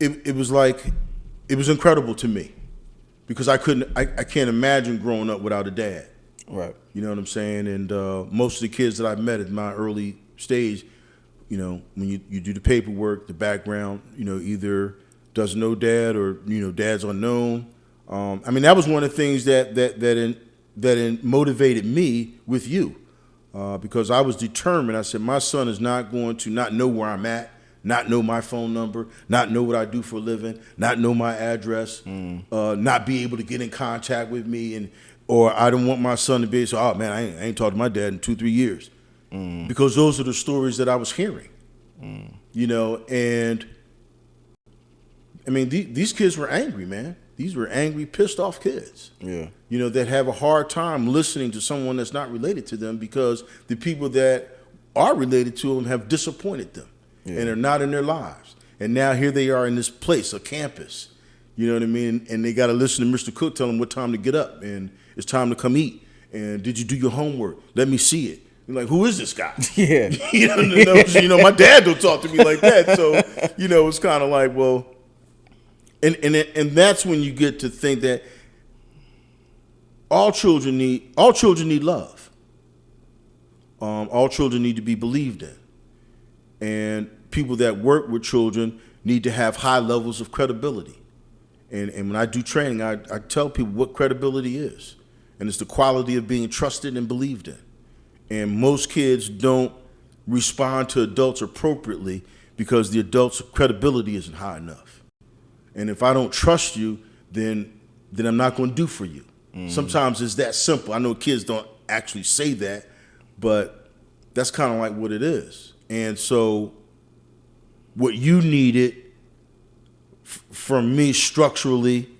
it was like, it was incredible to me because I can't imagine growing up without a dad. Right. You know what I'm saying? And most of the kids that I've met at my early stage, you know, when you do the paperwork, the background, you know, either doesn't know dad or, you know, dad's unknown. I mean, that was one of the things that motivated me with you because I was determined. I said, my son is not going to not know where I'm at, not know my phone number, not know what I do for a living, not know my address, not be able to get in contact with me, or I don't want my son to be so, oh man, I ain't talked to my dad in 2-3 years. Because those are the stories that I was hearing. You know, and I mean, these kids were angry, man. These were angry, pissed off kids. Yeah. You know, that have a hard time listening to someone that's not related to them because the people that are related to them have disappointed them and are not in their lives. And now here they are in this place, a campus. You know what I mean? And they got to listen to Mr. Cook tell them what time to get up and it's time to come eat. And did you do your homework? Let me see it. You're like, who is this guy? Yeah. You know, my dad don't talk to me like that. So, you know, it's kind of like, well, and that's when you get to think that all children need love. All children need to be believed in. And people that work with children need to have high levels of credibility. And when I do training, I tell people what credibility is. And it's the quality of being trusted and believed in. And most kids don't respond to adults appropriately because the adults' credibility isn't high enough. And if I don't trust you, then I'm not going to do for you. Sometimes it's that simple. I know kids don't actually say that, but that's kind of like what it is. And so what you needed from me structurally,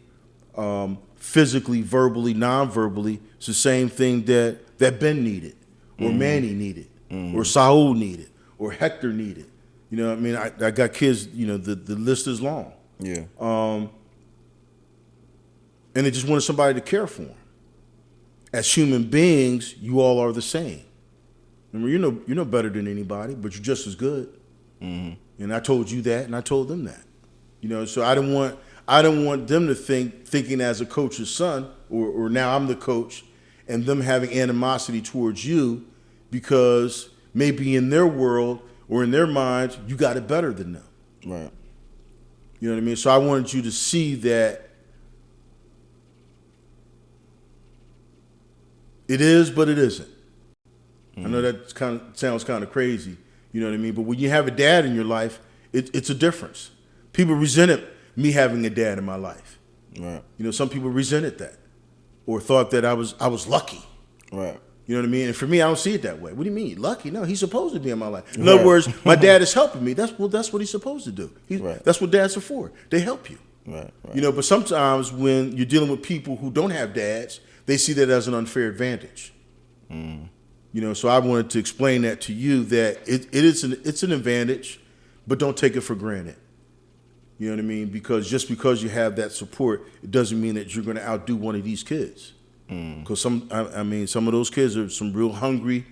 physically, verbally, non-verbally, it's the same thing that Ben needed, or Manny needed, or Saul needed, or Hector needed. You know what I mean? I got kids, you know, the list is long. Yeah. And they just wanted somebody to care for them. As human beings, you all are the same. Remember, you're no better than anybody, but you're just as good. And I told you that, and I told them that. You know, so I don't want them to thinking as a coach's son, or now I'm the coach, and them having animosity towards you because maybe in their world or in their minds, you got it better than them. Right. You know what I mean? So I wanted you to see that it is, but it isn't. I know that sounds kind of crazy. You know what I mean? But when you have a dad in your life, it's a difference. People resented me having a dad in my life. Right. You know, some people resented that or thought that I was lucky. Right. You know what I mean? And for me, I don't see it that way. What do you mean? Lucky? No, he's supposed to be in my life. In other words, my dad is helping me. That's what he's supposed to do. That's what dads are for. They help you. Right. You know, but sometimes when you're dealing with people who don't have dads, they see that as an unfair advantage. You know, so I wanted to explain that to you that it's an advantage, but don't take it for granted. You know what I mean? Because just because you have that support, it doesn't mean that you're going to outdo one of these kids. Because some of those kids are some real hungry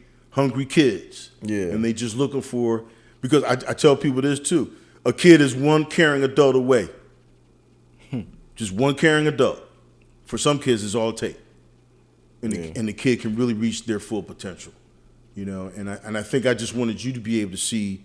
kids. Yeah. And they just looking for, because I tell people this too, a kid is one caring adult away. Just one caring adult. For some kids, it's all it takes. And the kid can really reach their full potential. You know, and I think I just wanted you to be able to see